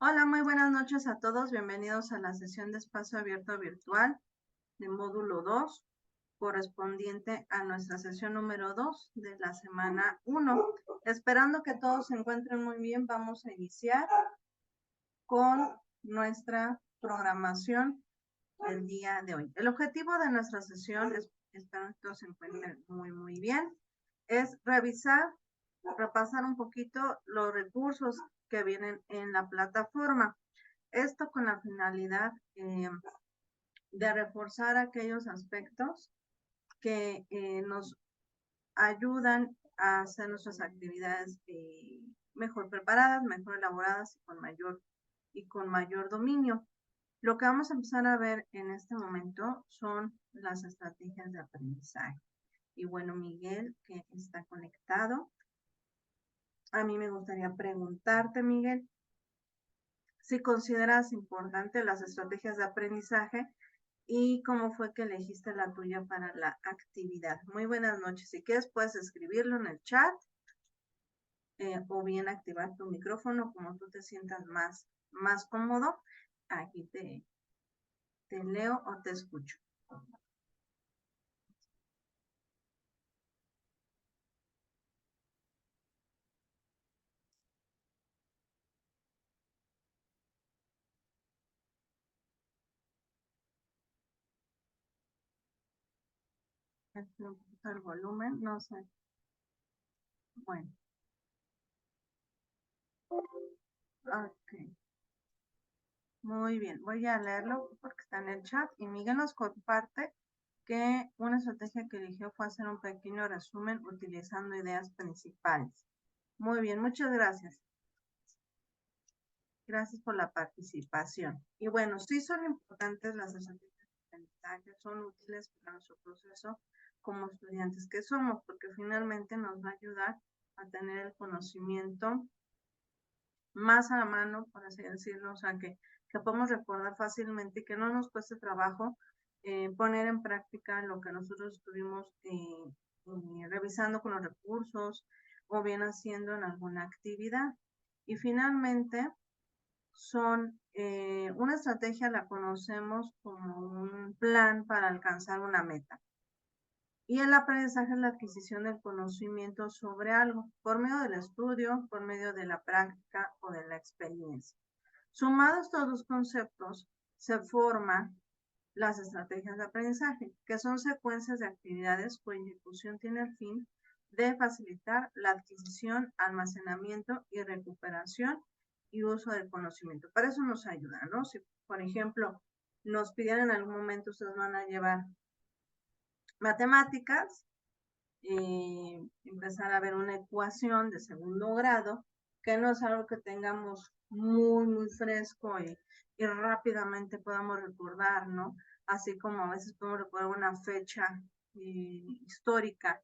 Hola, muy buenas noches a todos. Bienvenidos a la sesión de espacio abierto virtual de módulo 2, correspondiente a nuestra sesión número 2 de la semana 1. Esperando que todos se encuentren muy bien, vamos a iniciar con nuestra programación el día de hoy. El objetivo de nuestra sesión, espero que todos se encuentren muy bien, es repasar un poquito los recursos que vienen en la plataforma. Esto con la finalidad de reforzar aquellos aspectos que nos ayudan a hacer nuestras actividades mejor preparadas, mejor elaboradas y con mayor dominio. Lo que vamos a empezar a ver en este momento son las estrategias de aprendizaje. Y bueno, Miguel, que está conectado, a mí me gustaría preguntarte, Miguel, si consideras importante las estrategias de aprendizaje y cómo fue que elegiste la tuya para la actividad. Muy buenas noches. Si quieres, puedes escribirlo en el chat o bien activar tu micrófono como tú te sientas más cómodo. Aquí te leo o te escucho. Un poquito el volumen, no sé. Bueno, ok. Muy bien, voy a leerlo porque está en el chat y Miguel nos comparte que una estrategia que eligió fue hacer un pequeño resumen utilizando ideas principales. Muy bien, muchas gracias. Gracias por la participación. Y bueno, sí son importantes las estrategias de aprendizaje, son útiles para nuestro proceso como estudiantes que somos, porque finalmente nos va a ayudar a tener el conocimiento más a la mano, por así decirlo, o sea, que podemos recordar fácilmente y que no nos cueste trabajo poner en práctica lo que nosotros estuvimos revisando con los recursos o bien haciendo en alguna actividad. Y finalmente, una estrategia la conocemos como un plan para alcanzar una meta. Y el aprendizaje es la adquisición del conocimiento sobre algo, por medio del estudio, por medio de la práctica o de la experiencia. Sumados estos dos conceptos, se forman las estrategias de aprendizaje, que son secuencias de actividades cuya ejecución tiene el fin de facilitar la adquisición, almacenamiento y recuperación y uso del conocimiento. Para eso nos ayuda, ¿no? Si, por ejemplo, nos pidieran en algún momento, ustedes van a llevar matemáticas, empezar a ver una ecuación de segundo grado, que no es algo que tengamos muy fresco y rápidamente podamos recordar, ¿no? Así como a veces podemos recordar una fecha histórica,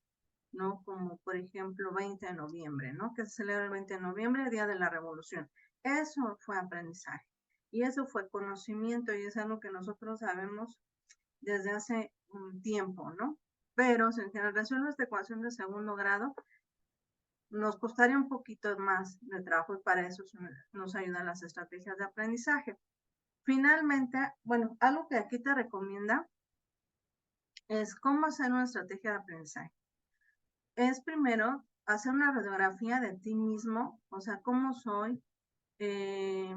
¿no? Como por ejemplo 20 de noviembre, ¿no? Que se celebra el 20 de noviembre, el Día de la Revolución. Eso fue aprendizaje y eso fue conocimiento y es algo que nosotros sabemos desde hace un tiempo, ¿no? Pero si en generación esta ecuación de segundo grado, nos costaría un poquito más de trabajo y para eso nos ayudan las estrategias de aprendizaje. Finalmente, bueno, algo que aquí te recomienda es cómo hacer una estrategia de aprendizaje. Es primero hacer una radiografía de ti mismo, o sea, cómo soy, qué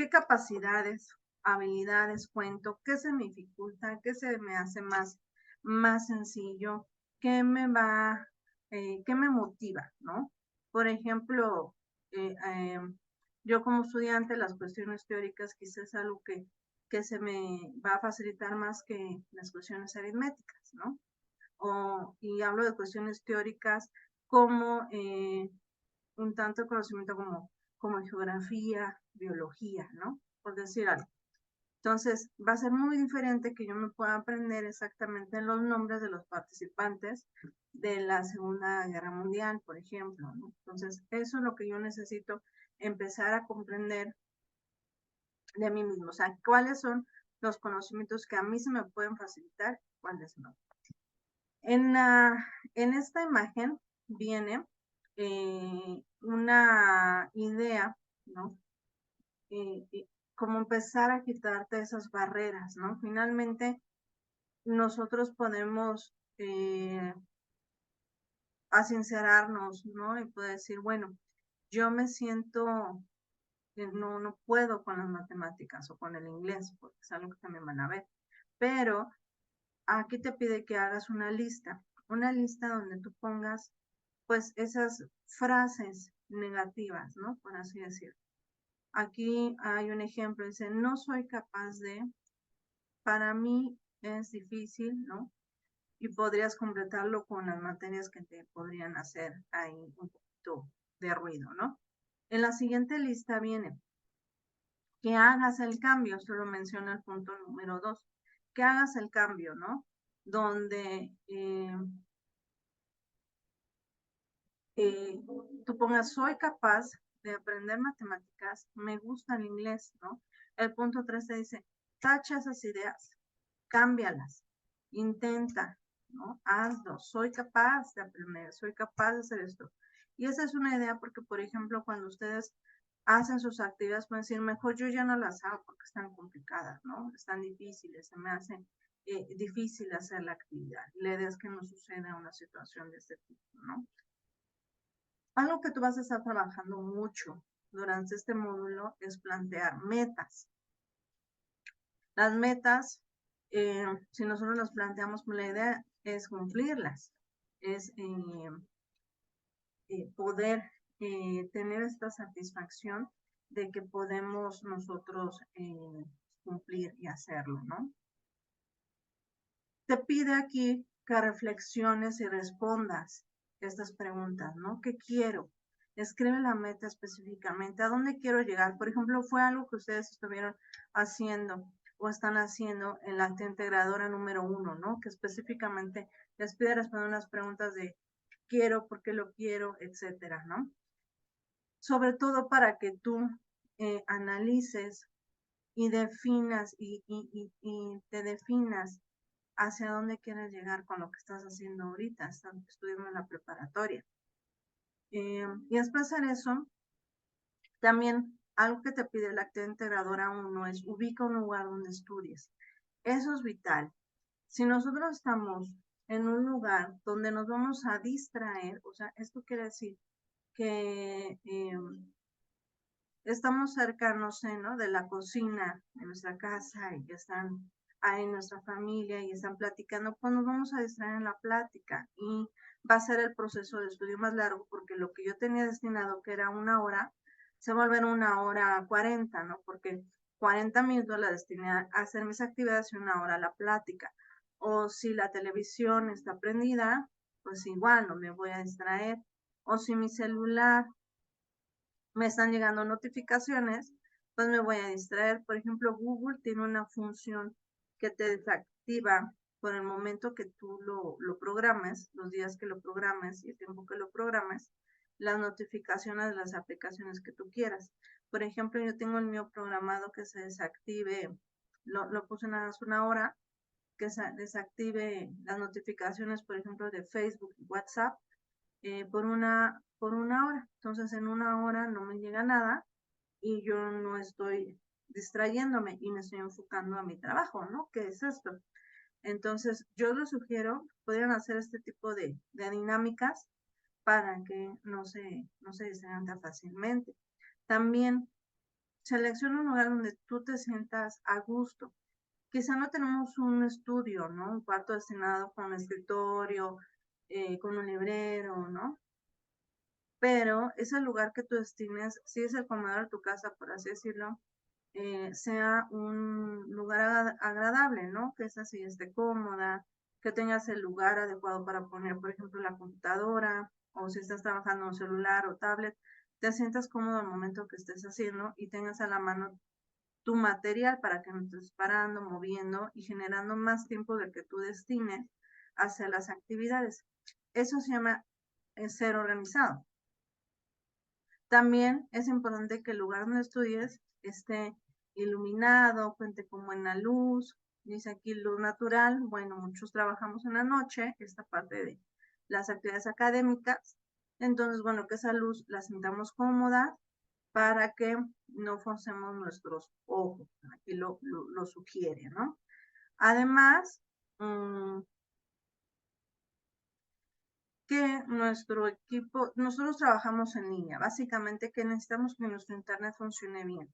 capacidades, habilidades cuento, qué se me dificulta, qué se me hace más sencillo, qué me motiva, ¿no? Por ejemplo, yo como estudiante, las cuestiones teóricas quizás es algo que se me va a facilitar más que las cuestiones aritméticas, ¿no? Y hablo de cuestiones teóricas como un tanto conocimiento como geografía, biología, ¿no? Por decir algo. Entonces, va a ser muy diferente que yo me pueda aprender exactamente los nombres de los participantes de la Segunda Guerra Mundial, por ejemplo, ¿no? Entonces, eso es lo que yo necesito empezar a comprender de mí mismo, o sea, cuáles son los conocimientos que a mí se me pueden facilitar, cuáles no. En esta imagen viene una idea, ¿no? Como empezar a quitarte esas barreras, ¿no? Finalmente, nosotros podemos a sincerarnos, ¿no? Y poder decir, bueno, yo me siento que no puedo con las matemáticas o con el inglés, porque es algo que también van a ver. Pero aquí te pide que hagas una lista donde tú pongas, pues, esas frases negativas, ¿no? Por así decirlo. Aquí hay un ejemplo, dice, no soy capaz de, para mí es difícil, ¿no? Y podrías completarlo con las materias que te podrían hacer ahí un poquito de ruido, ¿no? En la siguiente lista viene que hagas el cambio, esto lo menciona el punto número 2, que hagas el cambio, ¿no? Donde tú pongas, soy capaz de aprender matemáticas, me gusta el inglés, ¿no? El punto 3 te dice, tacha esas ideas, cámbialas, intenta, ¿no? Hazlo, soy capaz de aprender, soy capaz de hacer esto. Y esa es una idea porque, por ejemplo, cuando ustedes hacen sus actividades, pueden decir, mejor yo ya no las hago porque están complicadas, ¿no? Están difíciles, se me hace difícil hacer la actividad. La idea es que no suceda una situación de este tipo, ¿no? Algo que tú vas a estar trabajando mucho durante este módulo es plantear metas. Las metas, si nosotros las planteamos, la idea es cumplirlas, es poder tener esta satisfacción de que podemos nosotros cumplir y hacerlo, ¿no? Te pide aquí que reflexiones y respondas estas preguntas, ¿no? ¿Qué quiero? Escribe la meta específicamente. ¿A dónde quiero llegar? Por ejemplo, fue algo que ustedes estuvieron haciendo o están haciendo en la actividad integradora número 1, ¿no? Que específicamente les pide responder unas preguntas de quiero, por qué lo quiero, etcétera, ¿no? Sobre todo para que tú analices y definas y te definas hacia dónde quieres llegar con lo que estás haciendo ahorita, estás estudiando en la preparatoria. Y después de eso, también algo que te pide la actividad integradora 1 es ubica un lugar donde estudies. Eso es vital. Si nosotros estamos en un lugar donde nos vamos a distraer, o sea, esto quiere decir que estamos cerca, no sé, ¿no? De la cocina de nuestra casa y que están ahí nuestra familia y están platicando, pues nos vamos a distraer en la plática y va a ser el proceso de estudio más largo porque lo que yo tenía destinado, que era 1 hora, se va a volver 1 hora 40, ¿no? Porque 40 minutos la destiné a hacer mis actividades y 1 hora la plática. O si la televisión está prendida, pues igual no me voy a distraer. O si mi celular me están llegando notificaciones, pues me voy a distraer. Por ejemplo, Google tiene una función que te desactiva por el momento que tú lo programes, los días que lo programes y el tiempo que lo programes, las notificaciones de las aplicaciones que tú quieras. Por ejemplo, yo tengo el mío programado que se desactive, lo puse nada más 1 hora, que se desactive las notificaciones, por ejemplo, de Facebook y WhatsApp, por una hora. Entonces, en 1 hora no me llega nada y yo no estoy distrayéndome y me estoy enfocando a mi trabajo, ¿no? ¿Qué es esto? Entonces, yo les sugiero, podrían hacer este tipo de dinámicas para que no se distraigan tan fácilmente. También selecciona un lugar donde tú te sientas a gusto. Quizá no tenemos un estudio, ¿no? Un cuarto destinado con un escritorio, con un librero, ¿no? Pero ese lugar que tú destines, si es el comedor de tu casa, por así decirlo, sea un lugar agradable, ¿no? Que esa silla esté cómoda, que tengas el lugar adecuado para poner, por ejemplo, la computadora, o si estás trabajando en un celular o tablet, te sientas cómodo al momento que estés haciendo y tengas a la mano tu material para que no estés parando, moviendo y generando más tiempo del que tú destines hacia las actividades. Eso se llama ser organizado. También es importante que el lugar donde estudies esté iluminado, cuente con buena luz. Dice aquí luz natural. Bueno, muchos trabajamos en la noche, esta parte de las actividades académicas. Entonces, bueno, que esa luz la sintamos cómoda para que no forcemos nuestros ojos. Aquí lo sugiere, ¿no? Además, que nuestro equipo, nosotros trabajamos en línea, básicamente que necesitamos que nuestro internet funcione bien,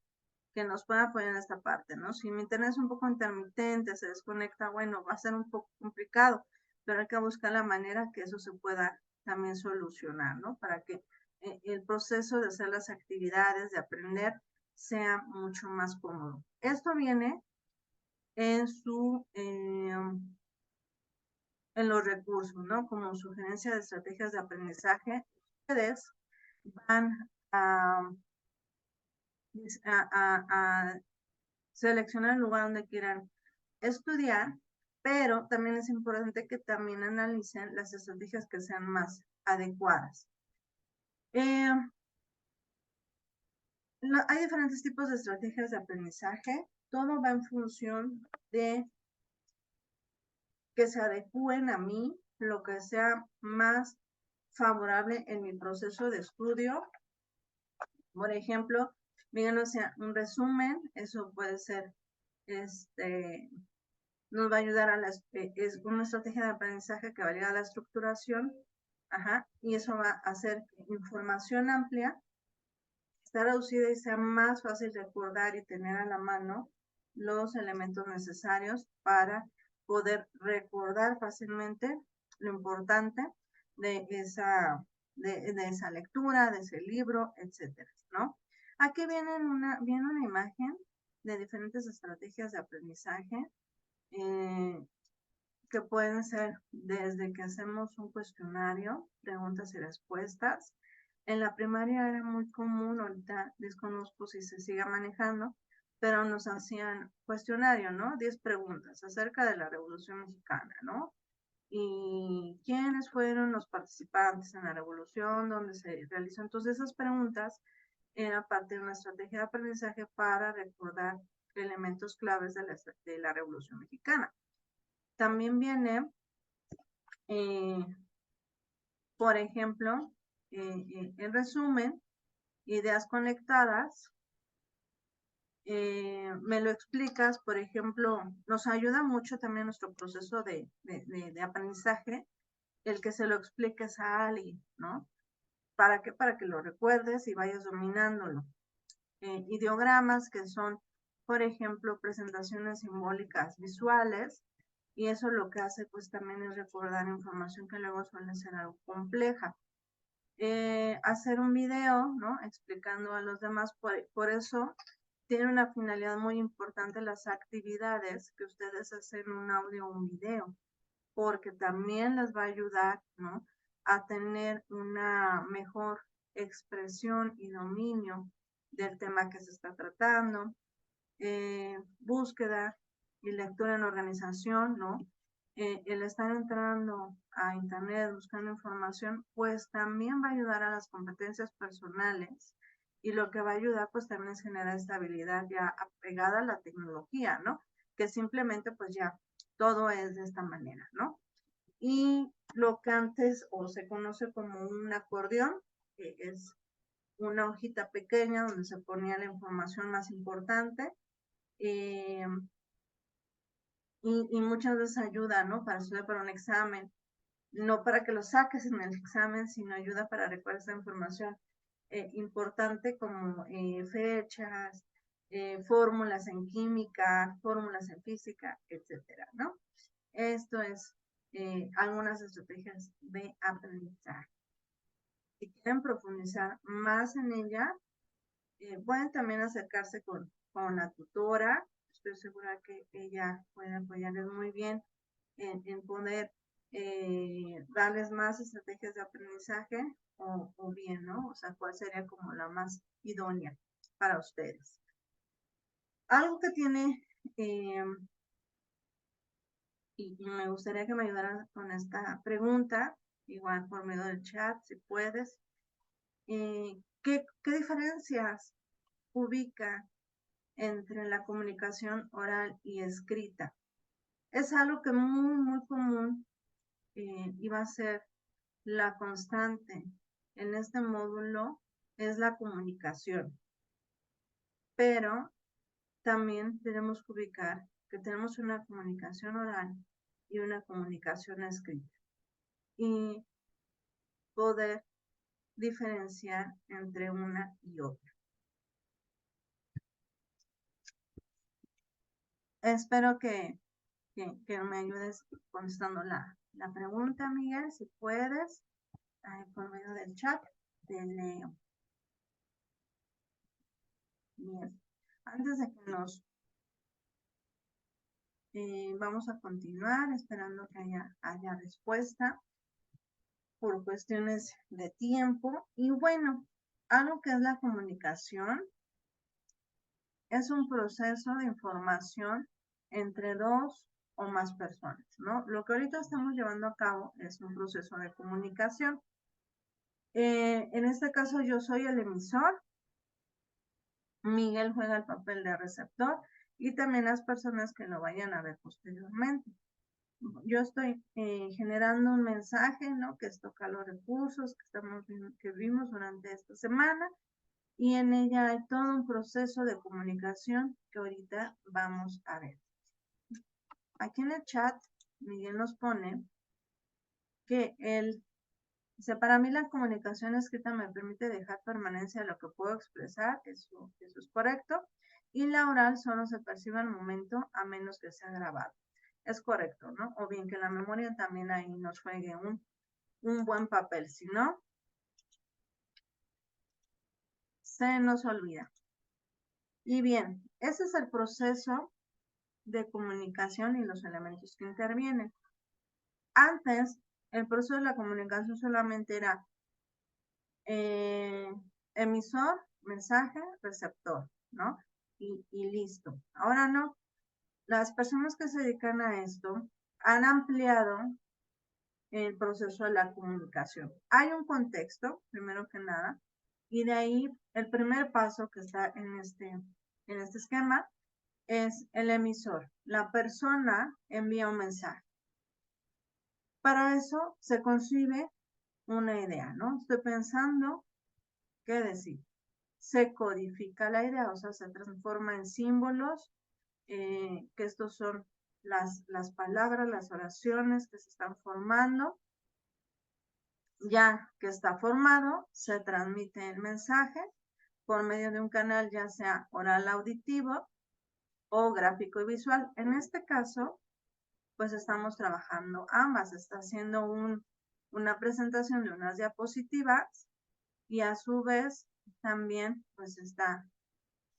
que nos pueda apoyar en esta parte, ¿no? Si mi internet es un poco intermitente, se desconecta, bueno, va a ser un poco complicado, pero hay que buscar la manera que eso se pueda también solucionar, ¿no? Para que el proceso de hacer las actividades, de aprender, sea mucho más cómodo. Esto viene en su en los recursos, ¿no? Como sugerencia de estrategias de aprendizaje, ustedes van a, a seleccionar el lugar donde quieran estudiar, pero también es importante que también analicen las estrategias que sean más adecuadas. Hay diferentes tipos de estrategias de aprendizaje. Todo va en función de que se adecúen a mí, lo que sea más favorable en mi proceso de estudio. Por ejemplo, o sea, un resumen, eso puede ser, nos va a ayudar a es una estrategia de aprendizaje que va a ayudar a la estructuración, y eso va a hacer que información amplia está reducida y sea más fácil recordar y tener a la mano los elementos necesarios para poder recordar fácilmente lo importante de esa, de esa lectura, de ese libro, etcétera, ¿no? Aquí viene una imagen de diferentes estrategias de aprendizaje que pueden ser desde que hacemos un cuestionario, preguntas y respuestas. En la primaria era muy común, ahorita desconozco si se siga manejando, pero nos hacían cuestionario, ¿no? 10 preguntas acerca de la Revolución Mexicana, ¿no? Y quiénes fueron los participantes en la revolución, dónde se realizó. Entonces esas preguntas eran parte de una estrategia de aprendizaje para recordar elementos claves de la Revolución Mexicana. También viene, por ejemplo, en resumen, ideas conectadas. Me lo explicas, por ejemplo, nos ayuda mucho también nuestro proceso de aprendizaje, el que se lo expliques a alguien, ¿no? ¿Para qué? Para que lo recuerdes y vayas dominándolo. Ideogramas, que son, por ejemplo, presentaciones simbólicas visuales, y eso lo que hace pues también es recordar información que luego suele ser algo compleja. Hacer un video, ¿no? Explicando a los demás, por eso tiene una finalidad muy importante las actividades que ustedes hacen un audio o un video, porque también les va a ayudar, ¿no? A tener una mejor expresión y dominio del tema que se está tratando. Búsqueda y lectura en organización, ¿no? El estar entrando a internet buscando información, pues también va a ayudar a las competencias personales, y lo que va a ayudar pues también es generar estabilidad ya apegada a la tecnología, ¿no? Que simplemente pues ya todo es de esta manera, ¿no? Y lo que antes o se conoce como un acordeón, que es una hojita pequeña donde se ponía la información más importante, y muchas veces ayuda, ¿no? Para estudiar para un examen, no para que lo saques en el examen, sino ayuda para recordar esa información importante como fechas, fórmulas en química, fórmulas en física, etcétera, ¿no? Esto es algunas estrategias de aprendizaje. Si quieren profundizar más en ella, pueden también acercarse con la tutora. Estoy segura que ella puede apoyarles muy bien en poder darles más estrategias de aprendizaje o bien, ¿no? O sea, cuál sería como la más idónea para ustedes. Algo que tiene, y me gustaría que me ayudaran con esta pregunta, igual por medio del chat, si puedes, ¿qué diferencias ubica entre la comunicación oral y escrita? Es algo que muy común iba a ser la constante en este módulo es la comunicación, pero también tenemos que ubicar que tenemos una comunicación oral y una comunicación escrita y poder diferenciar entre una y otra. Espero que me ayudes contestando la pregunta, Miguel, si puedes, por medio del chat, te leo. Bien, antes de que nos vamos a continuar, esperando que haya respuesta por cuestiones de tiempo. Y bueno, algo que es la comunicación es un proceso de información entre dos o más personas, ¿no? Lo que ahorita estamos llevando a cabo es un proceso de comunicación. En este caso yo soy el emisor, Miguel juega el papel de receptor y también las personas que lo vayan a ver posteriormente. Yo estoy generando un mensaje, ¿no? Que es tocar los recursos que vimos durante esta semana y en ella hay todo un proceso de comunicación que ahorita vamos a ver. Aquí en el chat, Miguel nos pone que para mí la comunicación escrita me permite dejar permanencia a lo que puedo expresar, eso es correcto, y la oral solo se percibe al momento a menos que sea grabado. Es correcto, ¿no? O bien que la memoria también ahí nos juegue un buen papel, si no, se nos olvida. Y bien, ese es el proceso de comunicación y los elementos que intervienen. Antes, el proceso de la comunicación solamente era emisor, mensaje, receptor, ¿no? Y listo. Ahora no. Las personas que se dedican a esto han ampliado el proceso de la comunicación. Hay un contexto, primero que nada, y de ahí el primer paso que está en este esquema es el emisor. La persona envía un mensaje. Para eso se concibe una idea, ¿no? Estoy pensando qué decir. Se codifica la idea, o sea, se transforma en símbolos, que estos son las palabras, las oraciones que se están formando. Ya que está formado, se transmite el mensaje por medio de un canal, ya sea oral auditivo o gráfico y visual. En este caso, pues estamos trabajando ambas. Está haciendo una presentación de unas diapositivas y a su vez también pues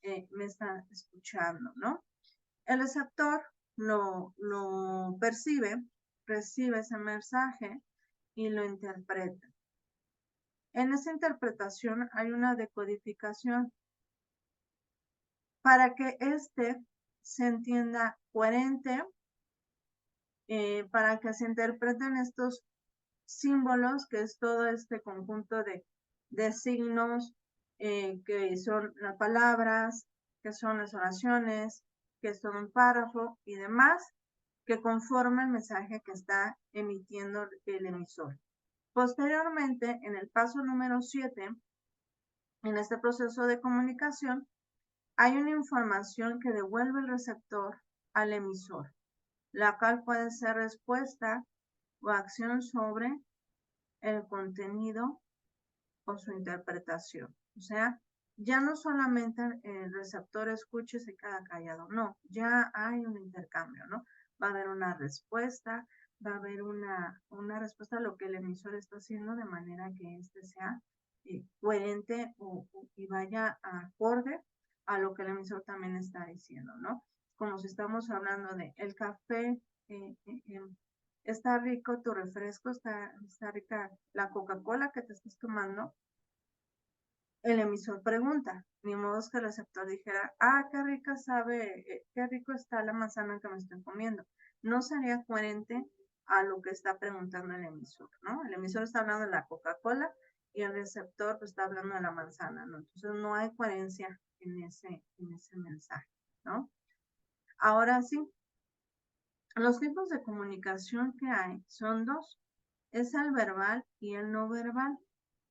me está escuchando, ¿no? El receptor lo percibe, recibe ese mensaje y lo interpreta. En esa interpretación hay una decodificación para que se entienda coherente, para que se interpreten estos símbolos, que es todo este conjunto de signos, que son las palabras, que son las oraciones, que son un párrafo y demás, que conforman el mensaje que está emitiendo el emisor. Posteriormente, en el paso número 7, en este proceso de comunicación, hay una información que devuelve el receptor al emisor, la cual puede ser respuesta o acción sobre el contenido o su interpretación. O sea, ya no solamente el receptor escucha y se queda callado, no, ya hay un intercambio, ¿no? Va a haber una respuesta, va a haber una respuesta a lo que el emisor está haciendo de manera que sea coherente y vaya acorde a lo que el emisor también está diciendo, ¿no? Como si estamos hablando de el café, está rico tu refresco, está rica la Coca-Cola que te estás tomando. El emisor pregunta, ni modo es que el receptor dijera, qué rica sabe, qué rico está la manzana que me estoy comiendo. No sería coherente a lo que está preguntando el emisor, ¿no? El emisor está hablando de la Coca-Cola y el receptor pues, está hablando de la manzana, ¿no? Entonces no hay coherencia en ese mensaje, ¿no? Ahora sí, los tipos de comunicación que hay son dos, es el verbal y el no verbal.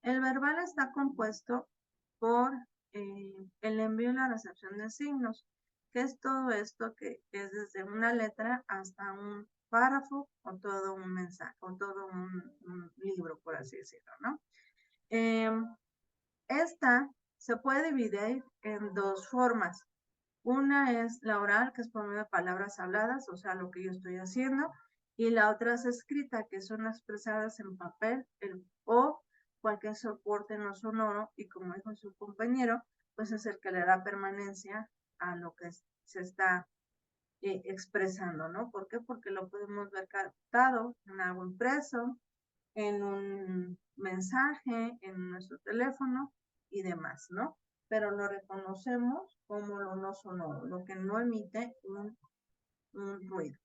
El verbal está compuesto por el envío y la recepción de signos, que es todo esto que es desde una letra hasta un párrafo o todo un mensaje o todo un libro, por así decirlo, ¿no? Esta se puede dividir en dos formas. Una es la oral, que es por medio de palabras habladas, o sea, lo que yo estoy haciendo, y la otra es escrita, que son expresadas en papel o cualquier soporte no sonoro, y como dijo su compañero, pues es el que le da permanencia a lo que se está expresando, ¿no? ¿Por qué? Porque lo podemos ver captado en algo impreso, en un mensaje, en nuestro teléfono y demás, ¿no? Pero lo reconocemos como lo no sonoro, lo que no emite un ruido.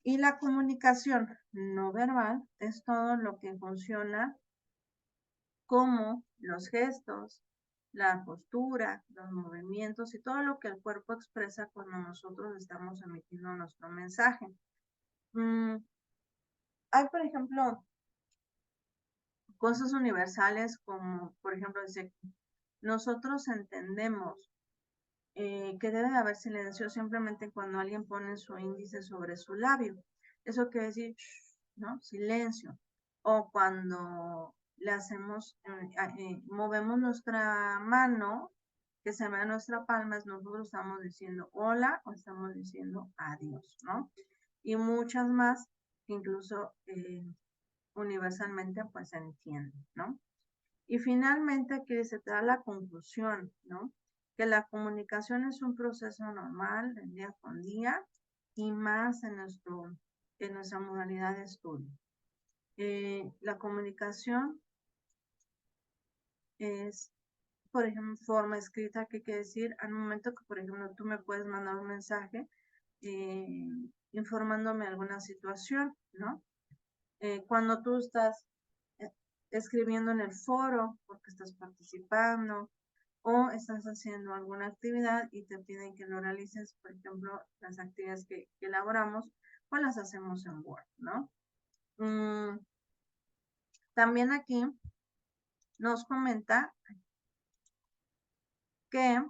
Y la comunicación no verbal es todo lo que funciona como los gestos, la postura, los movimientos y todo lo que el cuerpo expresa cuando nosotros estamos emitiendo nuestro mensaje. Hay, por ejemplo, cosas universales como, por ejemplo, dice, nosotros entendemos que debe de haber silencio simplemente cuando alguien pone su índice sobre su labio. Eso quiere decir, ¿no? Silencio. O cuando le hacemos, movemos nuestra mano, que se vea nuestra palma, nosotros estamos diciendo hola o estamos diciendo adiós, ¿no? Y muchas más que incluso universalmente pues se entienden, ¿no? Y finalmente aquí se te da la conclusión, ¿no? Que la comunicación es un proceso normal de día con día y más en nuestra modalidad de estudio. La comunicación es, por ejemplo, forma escrita, que quiere decir, al momento que, por ejemplo, tú me puedes mandar un mensaje informándome de alguna situación, ¿no? Cuando tú estás escribiendo en el foro porque estás participando o estás haciendo alguna actividad y te piden que lo realices, por ejemplo, las actividades que elaboramos, pues las hacemos en Word, ¿no? También aquí nos comenta que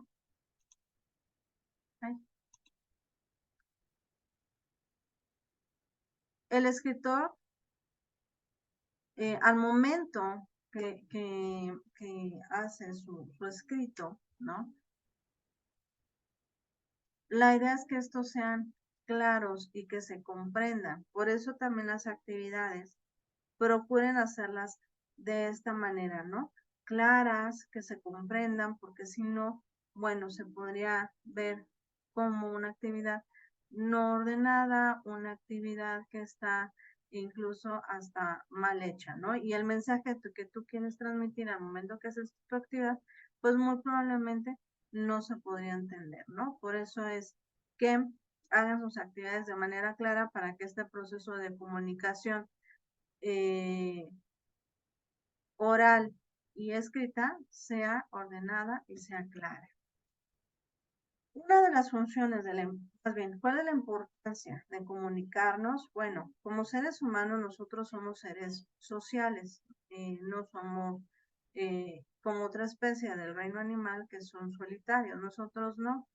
el escritor, al momento que hace su escrito, ¿no? La idea es que estos sean claros y que se comprendan. Por eso también las actividades procuren hacerlas de esta manera, ¿no? Claras, que se comprendan, porque si no, bueno, se podría ver como una actividad no ordenada, una actividad que está incluso hasta mal hecha, ¿no? Y el mensaje que tú quieres transmitir al momento que haces tu actividad, pues muy probablemente no se podría entender, ¿no? Por eso es que hagan sus actividades de manera clara para que este proceso de comunicación oral y escrita sea ordenada y sea clara. Una de las funciones más bien, ¿cuál es la importancia de comunicarnos? Bueno, como seres humanos nosotros somos seres sociales, no somos como otra especie del reino animal que son solitarios, nosotros no.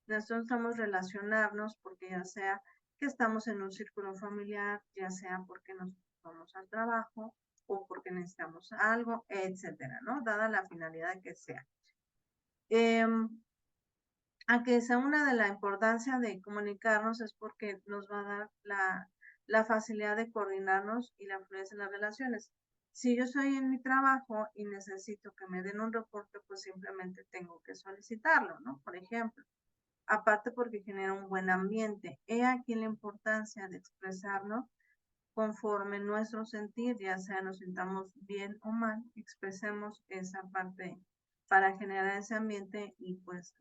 Nosotros necesitamos relacionarnos porque ya sea que estamos en un círculo familiar, ya sea porque nos vamos al trabajo o porque necesitamos algo, etcétera, ¿no? Dada la finalidad que sea. A que sea una de la importancia de comunicarnos es porque nos va a dar la facilidad de coordinarnos y la fluidez en las relaciones. Si yo estoy en mi trabajo y necesito que me den un reporte, pues simplemente tengo que solicitarlo, ¿no? Por ejemplo. Aparte porque genera un buen ambiente. He aquí la importancia de expresarnos conforme nuestro sentir, ya sea nos sintamos bien o mal, expresemos esa parte para generar ese ambiente y pues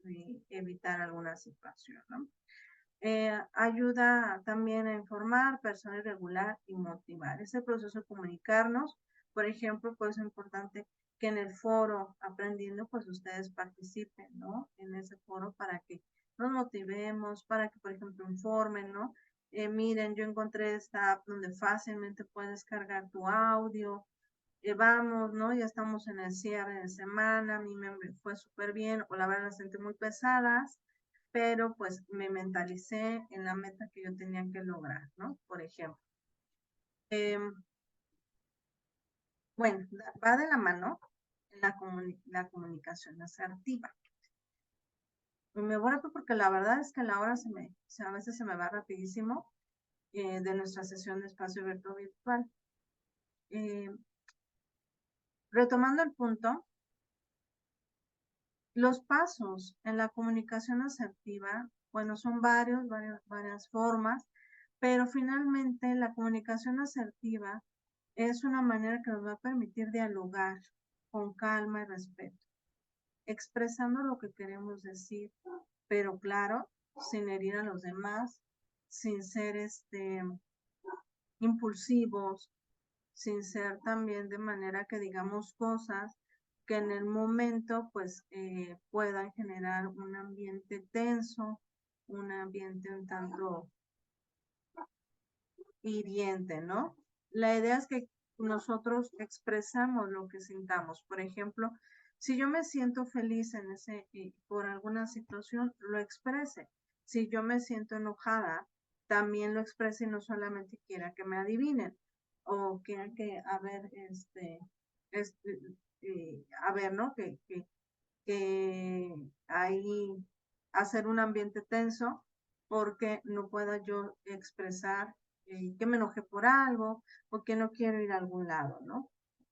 evitar alguna situación, ¿no? Ayuda también a informar, persuadir, regular y motivar. Ese proceso de comunicarnos, por ejemplo, pues es importante que en el foro aprendiendo, pues ustedes participen, ¿no? En ese foro para que nos motivemos, para que, por ejemplo, informen, ¿no? Miren, yo encontré esta app donde fácilmente puedes cargar tu audio, vamos, ¿no? Ya estamos en el cierre de semana, a mí me fue súper bien, o la verdad las sentí muy pesadas, pero pues me mentalicé en la meta que yo tenía que lograr, ¿no? Por ejemplo. Bueno, va de la mano la comunicación asertiva. Me voy rápido porque la verdad es que la hora a veces se me va rapidísimo de nuestra sesión de espacio abierto virtual. Retomando el punto, los pasos en la comunicación asertiva, bueno, son varias formas, pero finalmente la comunicación asertiva es una manera que nos va a permitir dialogar con calma y respeto, expresando lo que queremos decir, pero claro, sin herir a los demás, sin ser impulsivos, sin ser también de manera que digamos cosas que en el momento pues puedan generar un ambiente tenso, un ambiente un tanto hiriente, ¿no? La idea es que nosotros expresamos lo que sintamos. Por ejemplo, si yo me siento feliz por alguna situación, lo exprese. Si yo me siento enojada, también lo exprese y no solamente quiera que me adivinen o quiera que, a ver, a ver, ¿no? Que ahí hacer un ambiente tenso porque no pueda yo expresar que me enojé por algo o que no quiero ir a algún lado, ¿no?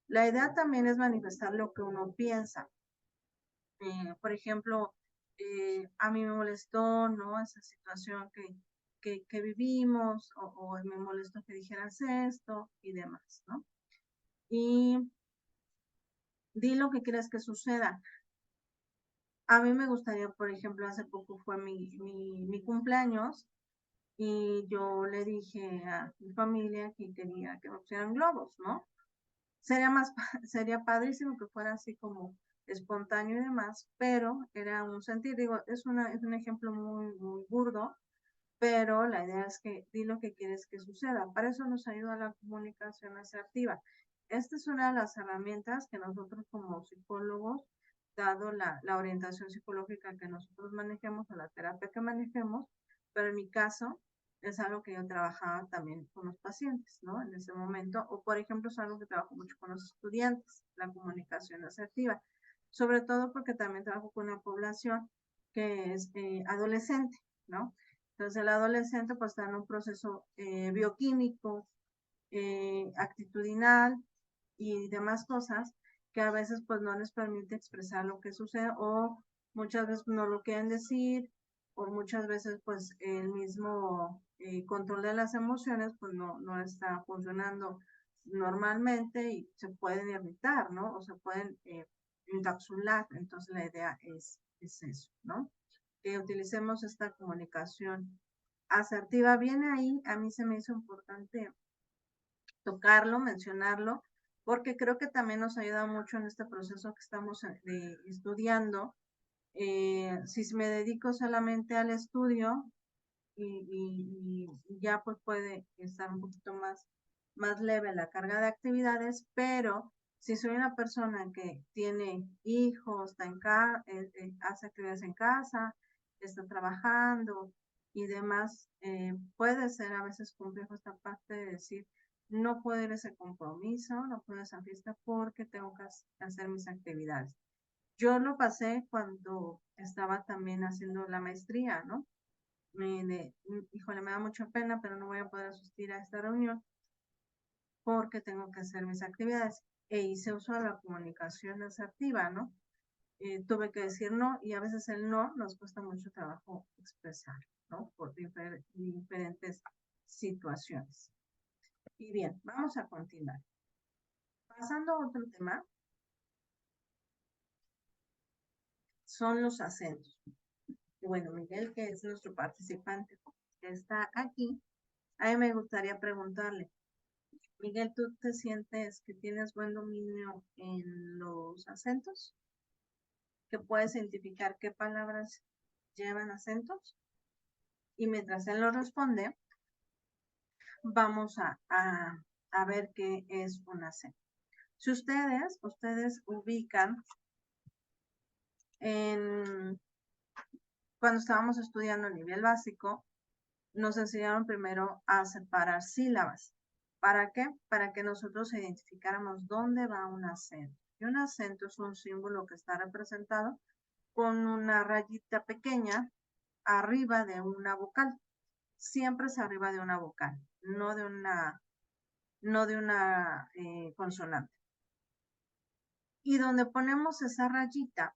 La idea también es manifestar lo que uno piensa. Por ejemplo, a mí me molestó, ¿no? Esa situación que vivimos o me molestó que dijeras esto y demás, ¿no? Y di lo que quieres que suceda. A mí me gustaría, por ejemplo, hace poco fue mi cumpleaños y yo le dije a mi familia que quería que me pusieran globos, ¿no? Sería padrísimo que fuera así como espontáneo y demás, pero era un sentir, digo, es un ejemplo muy burdo, pero la idea es que di lo que quieres que suceda. Para eso nos ayuda la comunicación asertiva. Esta es una de las herramientas que nosotros como psicólogos, dado la orientación psicológica que nosotros manejemos o la terapia que manejemos, pero en mi caso es algo que yo trabajaba también con los pacientes, ¿no? En ese momento, o por ejemplo es algo que trabajo mucho con los estudiantes, la comunicación asertiva, sobre todo porque también trabajo con una población que es adolescente, ¿no? Entonces el adolescente pues está en un proceso bioquímico, actitudinal y demás cosas que a veces pues no les permite expresar lo que sucede o muchas veces no lo quieren decir o muchas veces pues el mismo control de las emociones pues no está funcionando normalmente y se pueden irritar, ¿no? O se pueden encapsular. Entonces la idea es eso, ¿no? Que utilicemos esta comunicación asertiva. Viene ahí, a mí se me hizo importante tocarlo, mencionarlo, porque creo que también nos ayuda mucho en este proceso que estamos estudiando. Si me dedico solamente al estudio y ya pues puede estar un poquito más leve la carga de actividades, pero si soy una persona que tiene hijos, hace actividades en casa, está trabajando y demás, puede ser a veces complejo esta parte de decir, no puedo ir a ese compromiso, no puedo ir a esa fiesta porque tengo que hacer mis actividades. Yo lo pasé cuando estaba también haciendo la maestría, ¿no? Híjole, me da mucha pena, pero no voy a poder asistir a esta reunión porque tengo que hacer mis actividades. E hice uso de la comunicación asertiva, ¿no? Tuve que decir no y a veces el no nos cuesta mucho trabajo expresar, ¿no? Por diferentes situaciones. Y bien, vamos a continuar. Pasando a otro tema, son los acentos. Y bueno, Miguel, que es nuestro participante que está aquí, a mí me gustaría preguntarle, Miguel, ¿tú te sientes que tienes buen dominio en los acentos? ¿Que puedes identificar qué palabras llevan acentos? Y mientras él lo responde, vamos a ver qué es un acento. Si ustedes ubican cuando estábamos estudiando a nivel básico, nos enseñaron primero a separar sílabas. ¿Para qué? Para que nosotros identificáramos dónde va un acento. Y un acento es un símbolo que está representado con una rayita pequeña arriba de una vocal. Siempre es arriba de una vocal, no de una consonante. Y donde ponemos esa rayita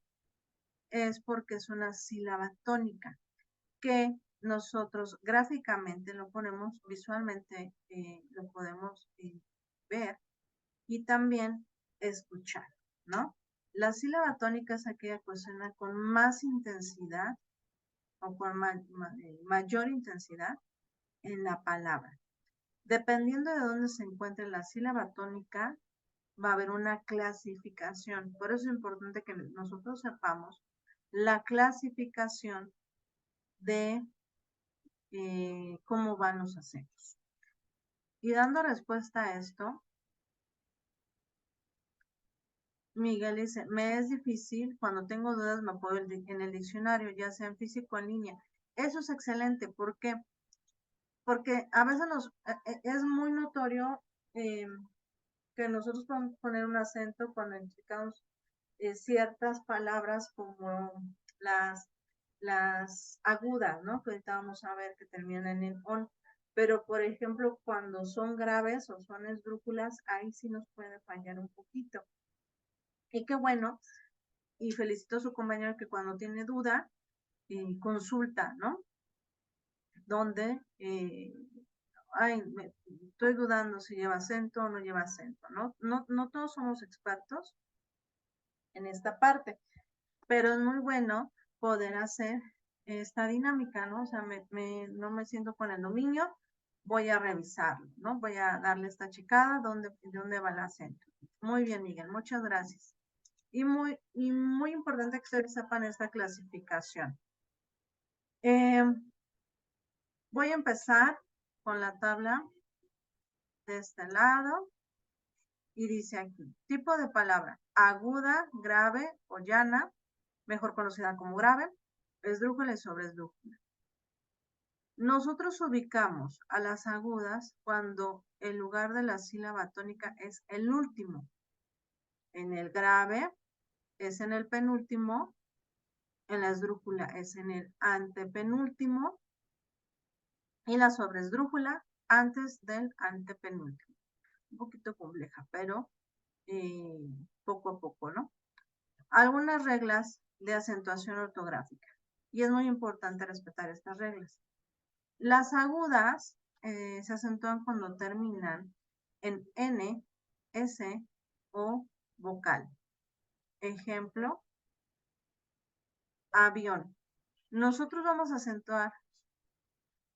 es porque es una sílaba tónica que nosotros gráficamente lo ponemos, visualmente lo podemos ver y también escuchar, ¿no? La sílaba tónica es aquella que suena con más intensidad o con mayor intensidad en la palabra. Dependiendo de dónde se encuentre la sílaba tónica, va a haber una clasificación. Por eso es importante que nosotros sepamos la clasificación de cómo van los acentos. Y dando respuesta a esto, Miguel dice, me es difícil, cuando tengo dudas me apoyo en el diccionario, ya sea en físico o en línea. Eso es excelente, ¿por qué? Porque a veces es muy notorio que nosotros podemos poner un acento cuando identificamos ciertas palabras como las agudas, ¿no? Que ahorita vamos a ver que terminan en on. Pero, por ejemplo, cuando son graves o son esdrújulas, ahí sí nos puede fallar un poquito. Y qué bueno, y felicito a su compañero que cuando tiene duda, consulta, ¿no? Donde, estoy dudando si lleva acento o no lleva acento, ¿no? No todos somos expertos en esta parte, pero es muy bueno poder hacer esta dinámica, ¿no? O sea, no me siento con el dominio, voy a revisarlo, ¿no? Voy a darle esta checada, ¿dónde va el acento? Muy bien, Miguel, muchas gracias. Y muy importante que ustedes sepan esta clasificación. Voy a empezar con la tabla de este lado. Y dice aquí, tipo de palabra, aguda, grave o llana, mejor conocida como grave, esdrújula y sobreesdrújula. Nosotros ubicamos a las agudas cuando el lugar de la sílaba tónica es el último. En el grave es en el penúltimo, en la esdrújula es en el antepenúltimo y la sobreesdrújula antes del antepenúltimo. Un poquito compleja, pero poco a poco, ¿no? Algunas reglas de acentuación ortográfica. Y es muy importante respetar estas reglas. Las agudas se acentúan cuando terminan en N, S o vocal. Ejemplo, avión. Nosotros vamos a acentuar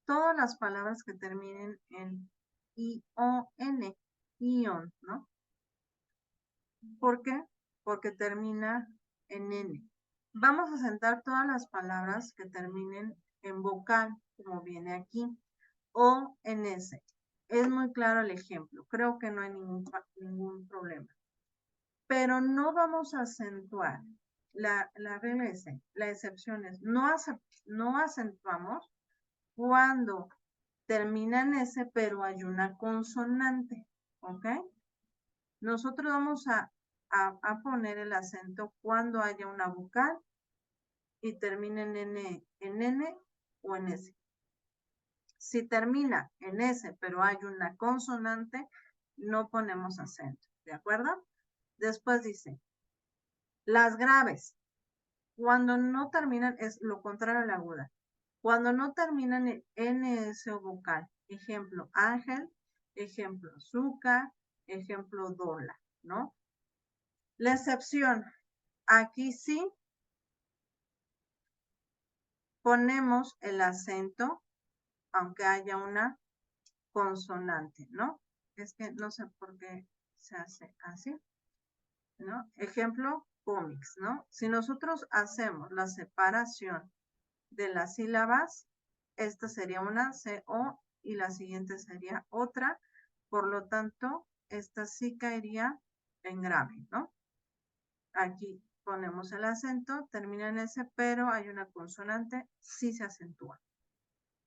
todas las palabras que terminen en I-O-N, ion, ¿no? ¿Por qué? Porque termina en N. Vamos a acentuar todas las palabras que terminen en vocal, como viene aquí, o en S. Es muy claro el ejemplo. Creo que no hay ningún problema. Pero no vamos a acentuar. La regla es, la excepción es, no acentuamos cuando termina en S, pero hay una consonante. ¿Ok? Nosotros vamos a poner el acento cuando haya una vocal y termine en N o en S. Si termina en S, pero hay una consonante, no ponemos acento, ¿de acuerdo? Después dice, las graves, cuando no terminan, es lo contrario a la aguda. Cuando no terminan en NS o vocal, ejemplo, ángel, ejemplo, azúcar, ejemplo, dólar, ¿no? La excepción, aquí sí ponemos el acento, aunque haya una consonante, ¿no? Es que no sé por qué se hace así, ¿no? Ejemplo, cómics, ¿no? Si nosotros hacemos la separación de las sílabas, esta sería una CO y la siguiente sería otra, por lo tanto, esta sí caería en grave, ¿no? Aquí ponemos el acento, termina en S, pero hay una consonante, sí se acentúa.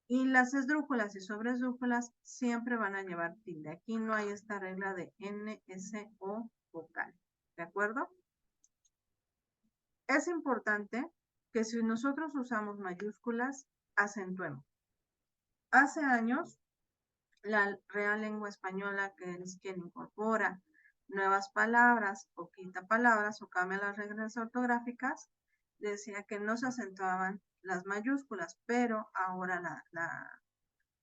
Y las esdrújulas y sobresdrújulas siempre van a llevar tilde. Aquí no hay esta regla de N, S o vocal. ¿De acuerdo? Es importante que si nosotros usamos mayúsculas, acentuemos. Hace años, la Real Lengua Española, que es quien incorpora nuevas palabras o quita palabras o cambia las reglas ortográficas, decía que no se acentuaban las mayúsculas, pero ahora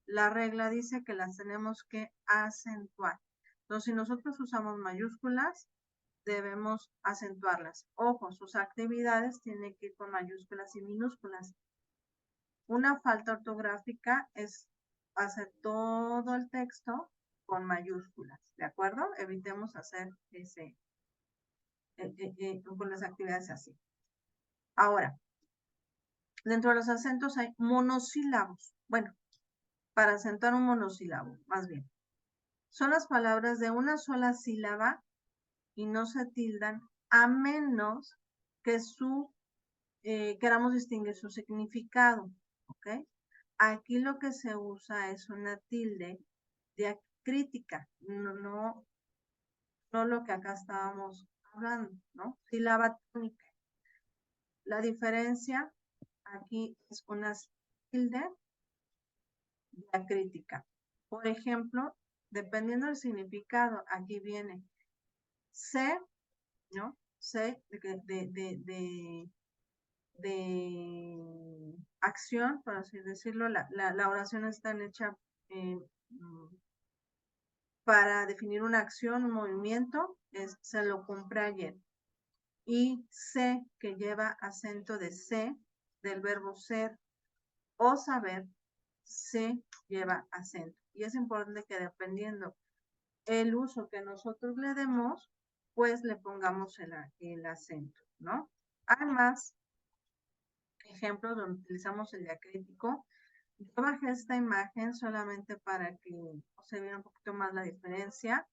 la regla dice que las tenemos que acentuar. Entonces, si nosotros usamos mayúsculas, debemos acentuarlas. Ojo, sus actividades tienen que ir con mayúsculas y minúsculas. Una falta ortográfica es hacer todo el texto con mayúsculas, ¿de acuerdo? Evitemos hacer con las actividades así. Ahora, dentro de los acentos hay monosílabos. Bueno, para acentuar un monosílabo, más bien. Son las palabras de una sola sílaba y no se tildan a menos que queramos distinguir su significado, ¿ok? Aquí lo que se usa es una tilde diacrítica, no lo que acá estábamos hablando, ¿no? Sílaba tónica. La diferencia aquí es una tilde diacrítica. Por ejemplo, dependiendo del significado, aquí viene C, ¿no? C de acción, por así decirlo. La oración está hecha para definir una acción, un movimiento, se lo compré ayer. Y C, que lleva acento de C, del verbo ser o saber, C lleva acento. Y es importante que dependiendo el uso que nosotros le demos, pues le pongamos el acento, ¿no? Además, ejemplos donde utilizamos el diacrítico. Yo bajé esta imagen solamente para que se vea un poquito más la diferencia,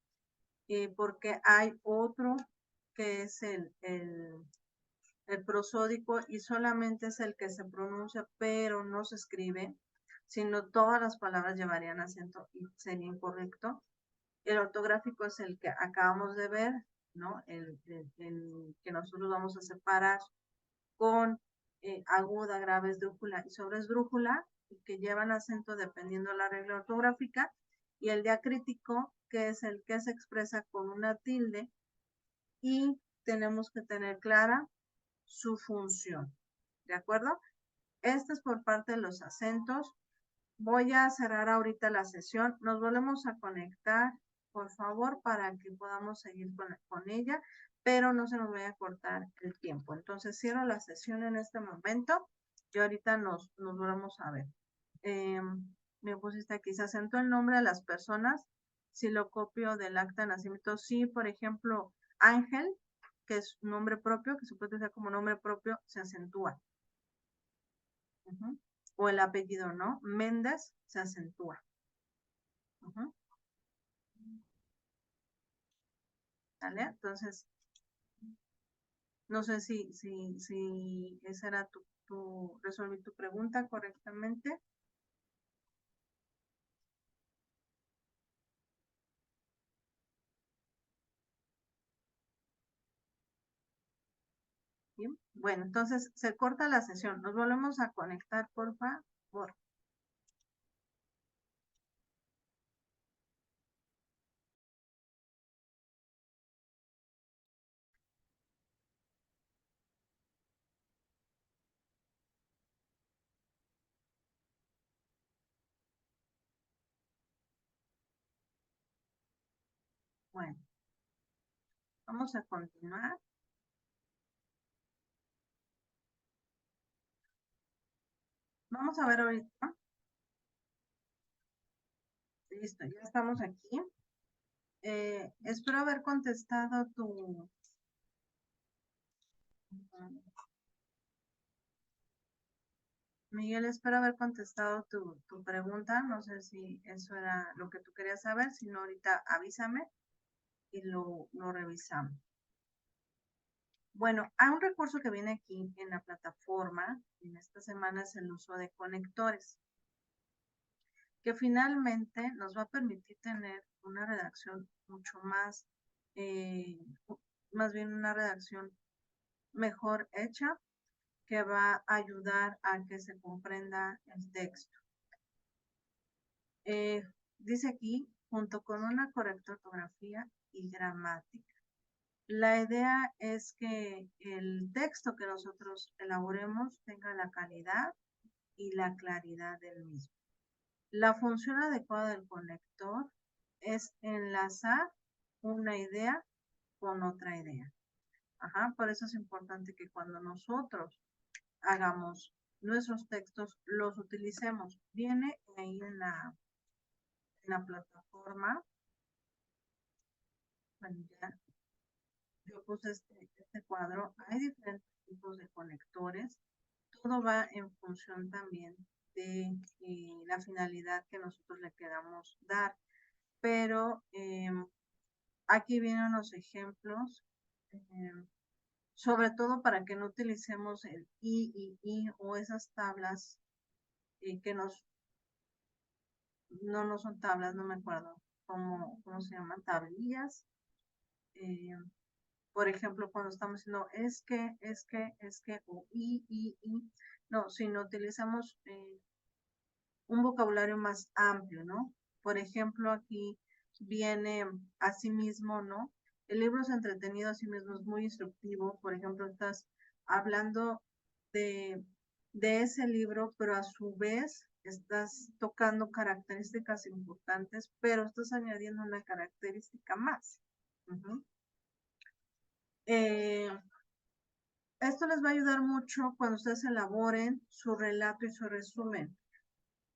porque hay otro que es el prosódico y solamente es el que se pronuncia, pero no se escribe, sino todas las palabras llevarían acento y sería incorrecto. El ortográfico es el que acabamos de ver, ¿no? El que nosotros vamos a separar con aguda, grave, esdrújula y sobresdrújula, que llevan acento dependiendo la regla ortográfica, y el diacrítico, que es el que se expresa con una tilde, y tenemos que tener clara su función. ¿De acuerdo? Este es por parte de los acentos. Voy a cerrar ahorita la sesión. Nos volvemos a conectar, por favor, para que podamos seguir con ella, pero no se nos vaya a cortar el tiempo. Entonces, cierro la sesión en este momento y ahorita nos volvemos a ver. Me pusiste aquí, se acentúa el nombre de las personas. Si lo copio del acta de nacimiento, sí, por ejemplo, Ángel, que es nombre propio, que se puede usar como nombre propio, se acentúa. O el apellido, ¿no? Méndez se acentúa. ¿Vale? Entonces, no sé si esa era resolví tu pregunta correctamente. Bien. Bueno, entonces se corta la sesión. Nos volvemos a conectar, por favor. Bueno, vamos a continuar. Vamos a ver ahorita. Listo, ya estamos aquí. Espero haber contestado tu... Miguel, espero haber contestado tu pregunta. No sé si eso era lo que tú querías saber. Si no, ahorita avísame. y lo revisamos. Bueno, hay un recurso que viene aquí en la plataforma, en esta semana es el uso de conectores, que finalmente nos va a permitir tener una redacción mucho más, más bien una redacción mejor hecha, que va a ayudar a que se comprenda el texto. Dice aquí, junto con una correcta ortografía y gramática. La idea es que el texto que nosotros elaboremos tenga la calidad y la claridad del mismo. La función adecuada del conector es enlazar una idea con otra idea. Ajá, por eso es importante que cuando nosotros hagamos nuestros textos, los utilicemos. Viene ahí en la plataforma. Bueno, ya yo puse este cuadro. Hay diferentes tipos de conectores. Todo va en función también de la finalidad que nosotros le queramos dar. Pero aquí vienen unos ejemplos, sobre todo para que no utilicemos el y o esas tablas que no son tablas, no me acuerdo cómo se llaman, tablillas. Por ejemplo, cuando estamos diciendo es que, o y, no, sino utilizamos un vocabulario más amplio, ¿no? Por ejemplo, aquí viene asimismo, ¿no? El libro es entretenido, asimismo es muy instructivo. Por ejemplo, estás hablando de, de ese libro, pero a su vez estás tocando características importantes, pero estás añadiendo una característica más. Esto les va a ayudar mucho cuando ustedes elaboren su relato y su resumen.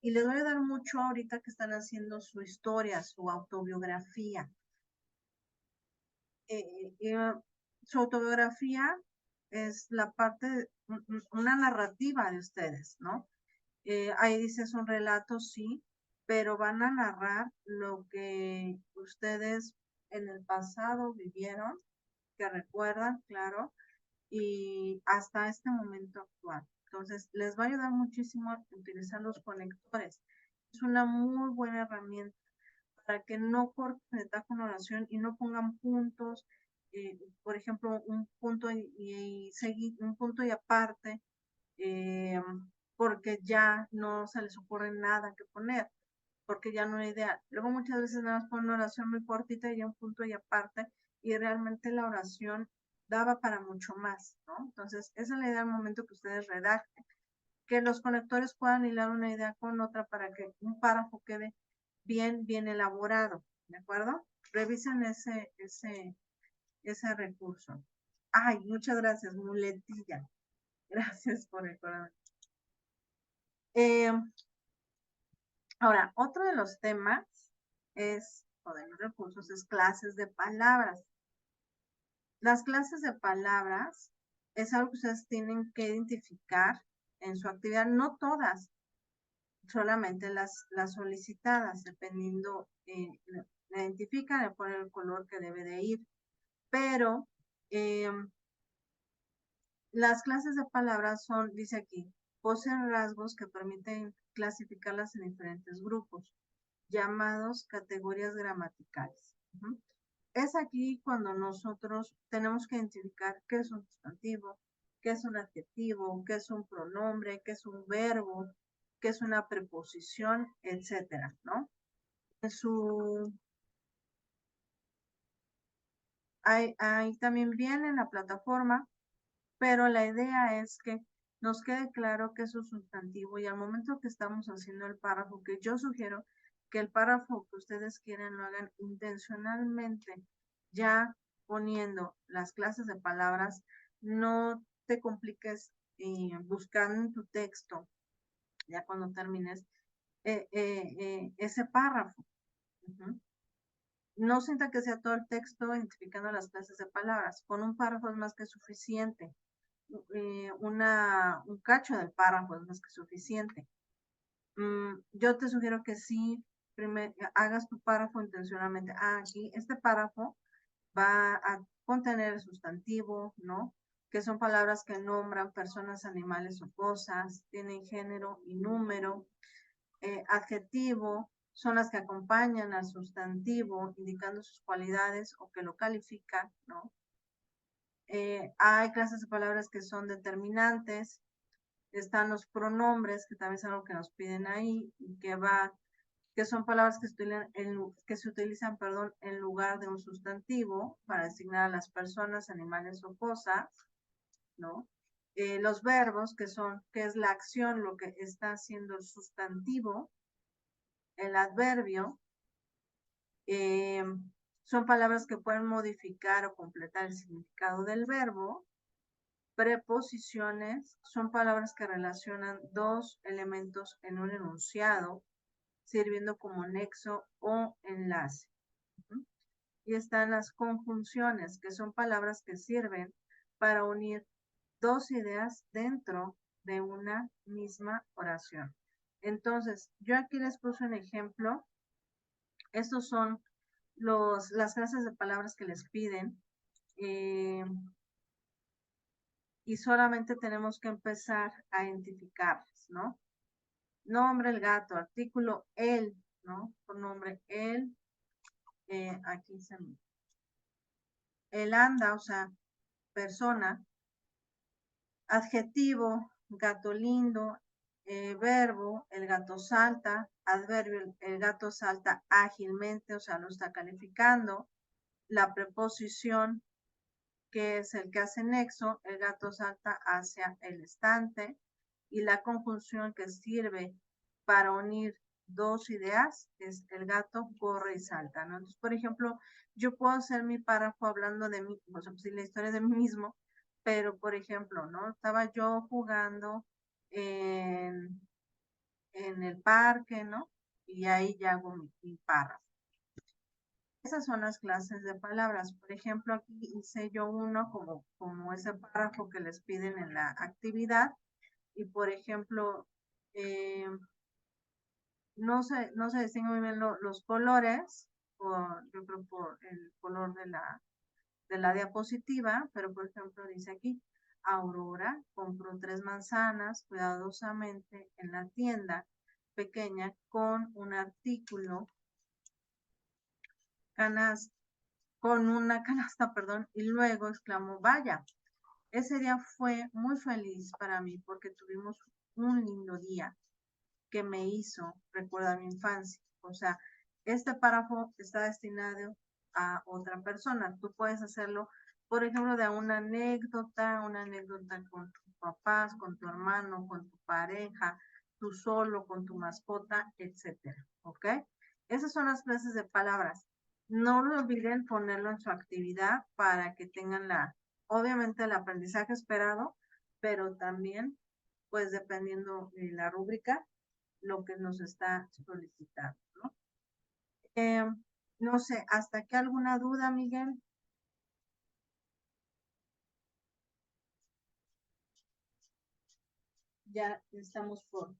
Y les va a ayudar mucho ahorita que están haciendo su historia, su autobiografía. Su autobiografía es la parte, una narrativa de ustedes, ¿no? Ahí dice es un relato, sí, pero van a narrar lo que ustedes en el pasado vivieron, que recuerdan, claro, y hasta este momento actual. Entonces, les va a ayudar muchísimo a utilizar los conectores. Es una muy buena herramienta para que no corten de tajo una oración y no pongan puntos, por ejemplo, un punto un punto y aparte, eh, porque ya no se les ocurre nada que poner, porque ya no hay idea. Luego muchas veces nada más ponen una oración muy cortita y un punto y aparte, y realmente la oración daba para mucho más, ¿no? Entonces, esa es la idea al momento que ustedes redacten, que los conectores puedan hilar una idea con otra para que un párrafo quede bien elaborado, ¿de acuerdo? Revisen ese recurso. Ay, muchas gracias, muletilla. Gracias por recordarme. Ahora, otro de los temas o de los recursos, es clases de palabras. Las clases de palabras es algo que ustedes tienen que identificar en su actividad, no todas, solamente las solicitadas, dependiendo, la identifican, le ponen el color que debe de ir, pero las clases de palabras son, dice aquí, poseen rasgos que permiten clasificarlas en diferentes grupos, llamados categorías gramaticales. Es aquí cuando nosotros tenemos que identificar qué es un sustantivo, qué es un adjetivo, qué es un pronombre, qué es un verbo, qué es una preposición, etcétera, ¿no? Ahí también viene en la plataforma, pero la idea es que nos quede claro que es un sustantivo y al momento que estamos haciendo el párrafo, que yo sugiero que el párrafo que ustedes quieran lo hagan intencionalmente, ya poniendo las clases de palabras, no te compliques buscando en tu texto, ya cuando termines, ese párrafo. No sienta que sea todo el texto identificando las clases de palabras. Con un párrafo es más que suficiente. Un cacho del párrafo es más que suficiente. Yo te sugiero que sí hagas tu párrafo intencionalmente. Aquí, este párrafo va a contener el sustantivo, ¿no? Que son palabras que nombran personas, animales o cosas, tienen género y número. Adjetivo son las que acompañan al sustantivo, indicando sus cualidades o que lo califican, ¿no? Hay clases de palabras que son determinantes. Están los pronombres, que también es algo que nos piden ahí, y que son palabras que se utilizan, perdón, en lugar de un sustantivo para designar a las personas, animales o cosas, ¿no? Los verbos, que es la acción, lo que está haciendo el sustantivo. El adverbio, son palabras que pueden modificar o completar el significado del verbo. Preposiciones son palabras que relacionan dos elementos en un enunciado, sirviendo como nexo o enlace. Y están las conjunciones, que son palabras que sirven para unir dos ideas dentro de una misma oración. Entonces, yo aquí les puse un ejemplo. Estos son las clases de palabras que les piden. Y solamente tenemos que empezar a identificarlas, ¿no? Nombre, el gato, artículo, él, ¿no? Pronombre, él, aquí se me... Él anda, o sea, persona. Adjetivo, gato lindo. Verbo, el gato salta. Adverbio, el gato salta ágilmente, o sea, lo está calificando. La preposición, que es el que hace nexo, el gato salta hacia el estante. Y la conjunción que sirve para unir dos ideas es el gato corre y salta, ¿no? Entonces, por ejemplo, yo puedo hacer mi párrafo hablando de mí, o sea, pues, la historia de mí mismo, pero, por ejemplo, ¿no? Estaba yo jugando en, en el parque, ¿no? Y ahí ya hago mi párrafo. Esas son las clases de palabras. Por ejemplo, aquí hice yo uno como ese párrafo que les piden en la actividad. Y por ejemplo, no se distinguen muy bien los colores, yo creo por el color de la diapositiva, pero por ejemplo dice aquí, Aurora compró 3 manzanas cuidadosamente en la tienda pequeña con un artículo, con una canasta, perdón, y luego exclamó, vaya, ese día fue muy feliz para mí porque tuvimos un lindo día que me hizo recordar mi infancia. O sea, este párrafo está destinado a otra persona. Tú puedes hacerlo, por ejemplo, de una anécdota con tus papás, con tu hermano, con tu pareja, tú solo, con tu mascota, etcétera. ¿Ok? Esas son las clases de palabras. No lo olviden ponerlo en su actividad para que tengan obviamente el aprendizaje esperado, pero también, pues dependiendo de la rúbrica, lo que nos está solicitando, ¿no? No sé, ¿hasta aquí alguna duda, Miguel? Ya estamos por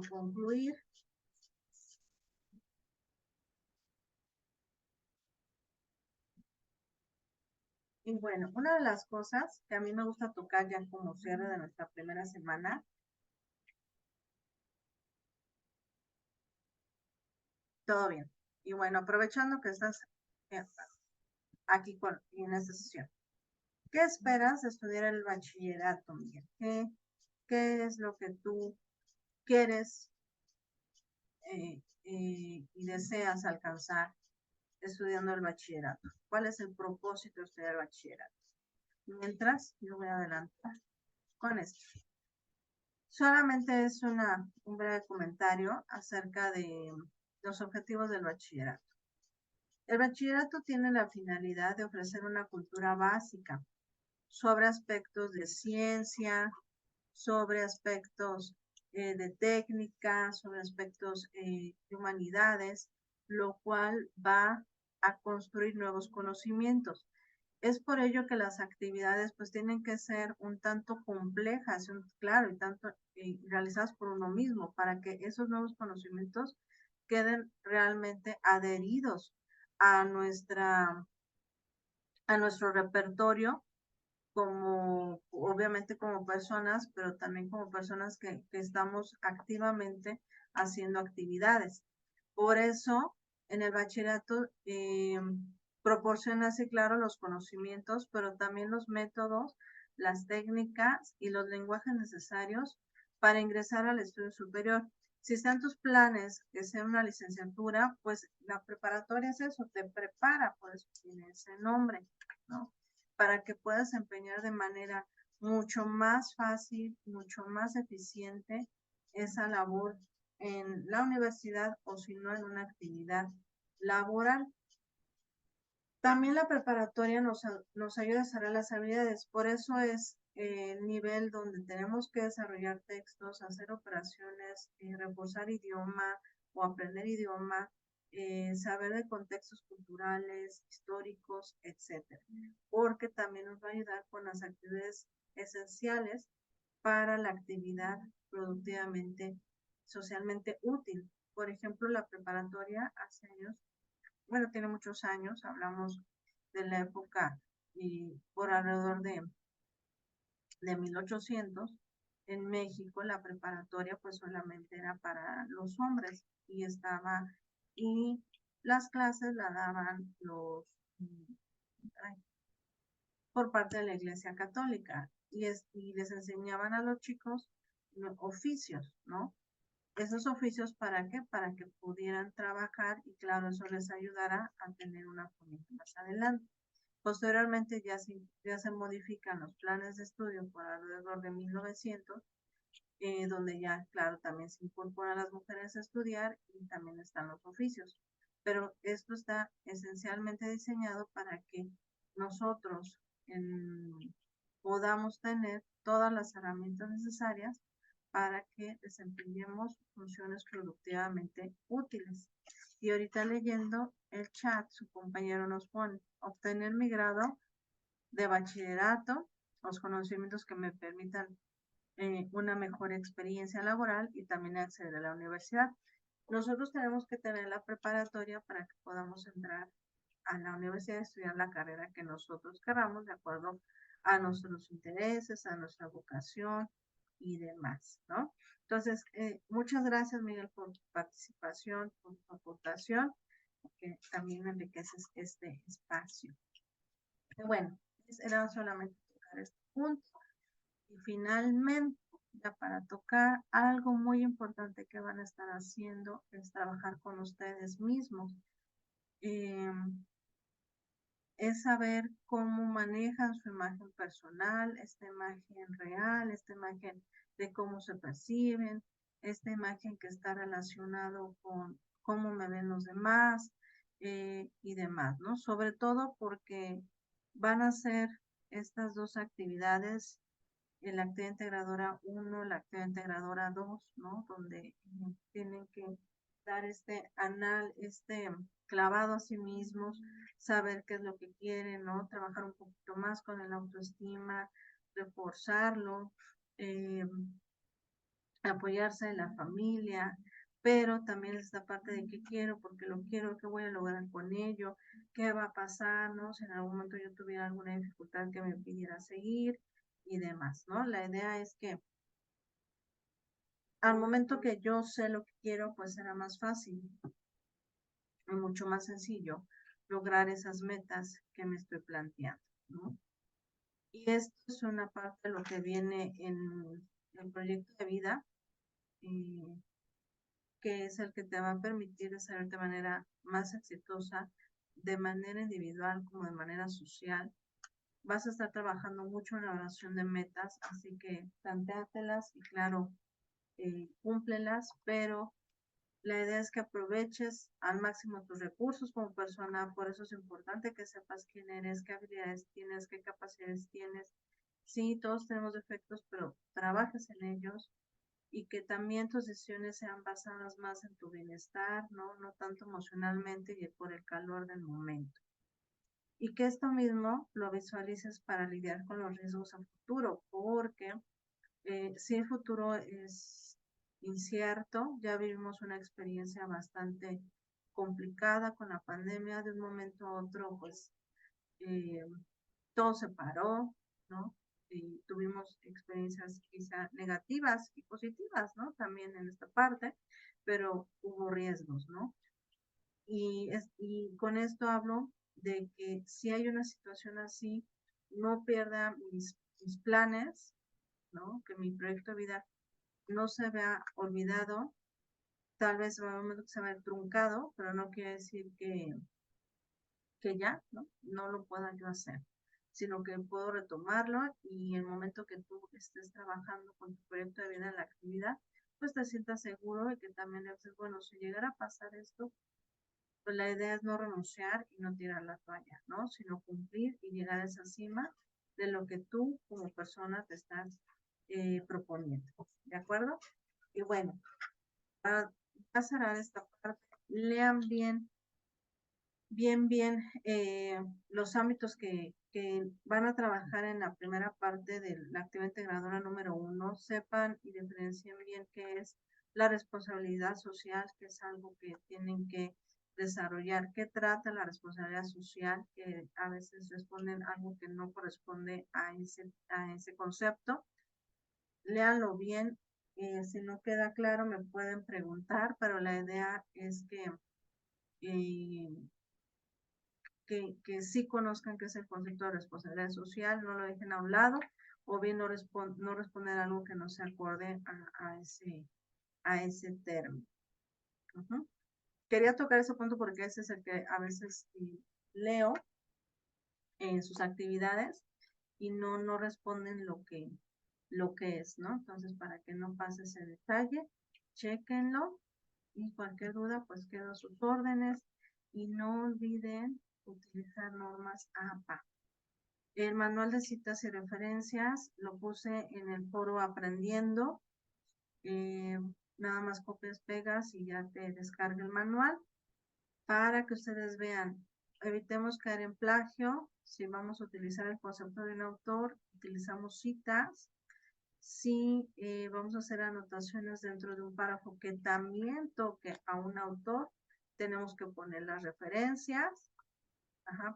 concluir. Y bueno, una de las cosas que a mí me gusta tocar ya como cierre de nuestra primera semana, todo bien. Y bueno, aprovechando que estás aquí en esta sesión, ¿qué esperas de estudiar el bachillerato, Miguel? ¿Qué es lo que tú quieres y deseas alcanzar estudiando el bachillerato? ¿Cuál es el propósito de estudiar el bachillerato? Mientras, yo voy a adelantar con esto. Solamente es un breve comentario acerca de los objetivos del bachillerato. El bachillerato tiene la finalidad de ofrecer una cultura básica sobre aspectos de ciencia, sobre aspectos de técnica, sobre aspectos de humanidades, lo cual va a construir nuevos conocimientos. Es por ello que las actividades pues tienen que ser un tanto complejas, claro, y tanto realizadas por uno mismo, para que esos nuevos conocimientos queden realmente adheridos a a nuestro repertorio como, obviamente como personas, pero también como personas que estamos activamente haciendo actividades. Por eso, en el bachillerato proporciona, sí, claro, los conocimientos, pero también los métodos, las técnicas y los lenguajes necesarios para ingresar al estudio superior. Si están tus planes que sea una licenciatura, pues la preparatoria es eso, te prepara, por eso tiene ese nombre, ¿no? Para que puedas empeñar de manera mucho más fácil, mucho más eficiente esa labor en la universidad o si no en una actividad laboral. También la preparatoria nos ayuda a desarrollar las habilidades, por eso es el nivel donde tenemos que desarrollar textos, hacer operaciones, reforzar idioma o aprender idioma, saber de contextos culturales, históricos, etcétera, porque también nos va a ayudar con las actividades esenciales para la actividad productivamente, socialmente útil. Por ejemplo, la preparatoria hace años, bueno, tiene muchos años, hablamos de la época y por alrededor de 1800, en México la preparatoria pues solamente era para los hombres y las clases la daban por parte de la Iglesia Católica y les enseñaban a los chicos oficios, ¿no? Esos oficios, ¿para qué? Para que pudieran trabajar y claro, eso les ayudará a tener una familia más adelante. Posteriormente ya se modifican los planes de estudio por alrededor de 1900, donde ya, claro, también se incorporan las mujeres a estudiar y también están los oficios. Pero esto está esencialmente diseñado para que nosotros podamos tener todas las herramientas necesarias para que desempeñemos funciones productivamente útiles. Y ahorita leyendo el chat, su compañero nos pone, obtener mi grado de bachillerato, los conocimientos que me permitan una mejor experiencia laboral y también acceder a la universidad. Nosotros tenemos que tener la preparatoria para que podamos entrar a la universidad y estudiar la carrera que nosotros queramos de acuerdo a nuestros intereses, a nuestra vocación y demás, ¿no? Entonces, muchas gracias, Miguel, por tu participación, por tu aportación, que también enriqueces este espacio. Bueno, era solamente tocar este punto. Y finalmente, ya para tocar algo muy importante que van a estar haciendo es trabajar con ustedes mismos. Es saber cómo manejan su imagen personal, esta imagen real, esta imagen de cómo se perciben, esta imagen que está relacionado con cómo me ven los demás y demás, ¿no? Sobre todo porque van a ser estas dos actividades, la actividad integradora 1, la actividad integradora 2, ¿no? Donde tienen que dar este clavado a sí mismos, saber qué es lo que quieren, ¿no? Trabajar un poquito más con el autoestima, reforzarlo, eh, apoyarse en la familia, pero también esta parte de qué quiero, porque lo quiero, qué voy a lograr con ello, qué va a pasar, ¿no? Si en algún momento yo tuviera alguna dificultad que me pidiera seguir y demás, ¿no? La idea es que al momento que yo sé lo que quiero, pues será más fácil y mucho más sencillo lograr esas metas que me estoy planteando, ¿no? Y esto es una parte de lo que viene en el proyecto de vida, eh, que es el que te va a permitir desarrollar de manera más exitosa, de manera individual como de manera social. Vas a estar trabajando mucho en la oración de metas, así que plantéatelas y claro, cúmplelas, pero la idea es que aproveches al máximo tus recursos como persona, por eso es importante que sepas quién eres, qué habilidades tienes, qué capacidades tienes. Sí, todos tenemos defectos, pero trabajes en ellos y que también tus decisiones sean basadas más en tu bienestar, ¿no? No tanto emocionalmente y por el calor del momento. Y que esto mismo lo visualices para lidiar con los riesgos a futuro, porque si el futuro es incierto, ya vivimos una experiencia bastante complicada con la pandemia, de un momento a otro, pues todo se paró, ¿no? Y tuvimos experiencias quizá negativas y positivas, ¿no? También en esta parte, pero hubo riesgos, ¿no? Y con esto hablo de que si hay una situación así, no pierda mis planes, ¿no? Que mi proyecto de vida no se vea olvidado, tal vez va a un momento que se vea truncado, pero no quiere decir que ya, ¿no? No lo pueda yo hacer, sino que puedo retomarlo y en el momento que tú estés trabajando con tu proyecto de vida en la actividad, pues te sientas seguro y que también dices, bueno, si llegara a pasar esto, pues la idea es no renunciar y no tirar la toalla, ¿no? Sino cumplir y llegar a esa cima de lo que tú como persona te estás proponiendo, ¿de acuerdo? Y bueno, para pasar a esta parte, lean bien los ámbitos que van a trabajar en la primera parte de la actividad integradora número 1, sepan y diferencien bien qué es la responsabilidad social, que es algo que tienen que desarrollar, qué trata la responsabilidad social, que a veces responden algo que no corresponde a ese concepto. Léanlo bien, si no queda claro me pueden preguntar, pero la idea es eh, que sí conozcan qué es el concepto de responsabilidad social, no lo dejen a un lado, o bien no responder algo que no se acorde a ese término. Quería tocar ese punto porque ese es el que a veces leo en sus actividades y no responden lo que es, ¿no? Entonces, para que no pase ese detalle, chéquenlo y cualquier duda, pues quedo a sus órdenes y no olviden utilizar normas APA. El manual de citas y referencias lo puse en el foro Aprendiendo. Nada más copias, pegas y ya te descarga el manual para que ustedes vean. Evitemos caer en plagio. Si vamos a utilizar el concepto de un autor, utilizamos citas. Si vamos a hacer anotaciones dentro de un párrafo que también toque a un autor, tenemos que poner las referencias,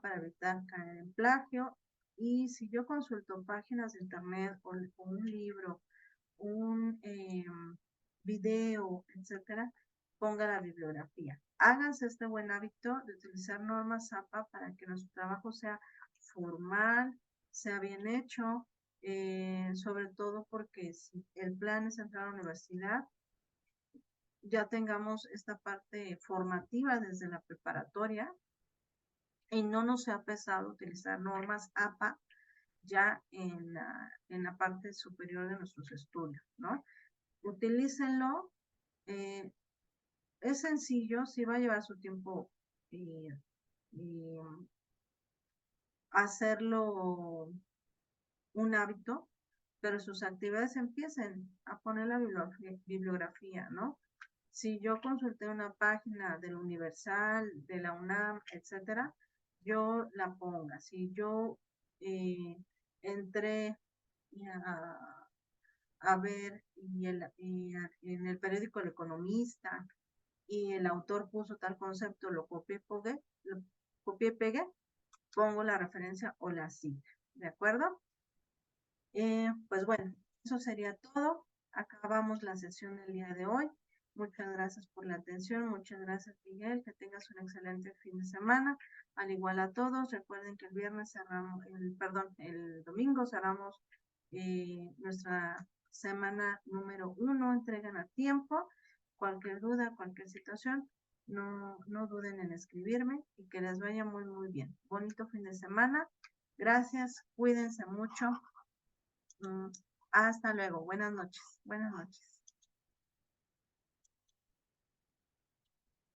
para evitar caer en plagio. Y si yo consulto páginas de internet o un libro, un video, etcétera, ponga la bibliografía. Háganse este buen hábito de utilizar normas APA para que nuestro trabajo sea formal, sea bien hecho, sobre todo porque si el plan es entrar a la universidad, ya tengamos esta parte formativa desde la preparatoria y no nos sea pesado utilizar normas APA ya en la parte superior de nuestros estudios, ¿no? Utilícenlo, es sencillo, sí va a llevar su tiempo hacerlo un hábito, pero sus actividades empiecen a poner la bibliografía, ¿no? Si yo consulté una página del Universal, de la UNAM, etcétera, yo la ponga. Si yo entré a ver y en el periódico El Economista y el autor puso tal concepto, lo copié y pegué, pongo la referencia o la cita, ¿de acuerdo? Pues bueno, eso sería todo. Acabamos la sesión del día de hoy. Muchas gracias por la atención. Muchas gracias, Miguel. Que tengas un excelente fin de semana. Al igual a todos, recuerden que el viernes cerramos, el domingo cerramos nuestra semana número 1. Entregan a tiempo. Cualquier duda, cualquier situación, no duden en escribirme y que les vaya muy bien. Bonito fin de semana. Gracias. Cuídense mucho. Hasta luego. Buenas noches. Buenas noches.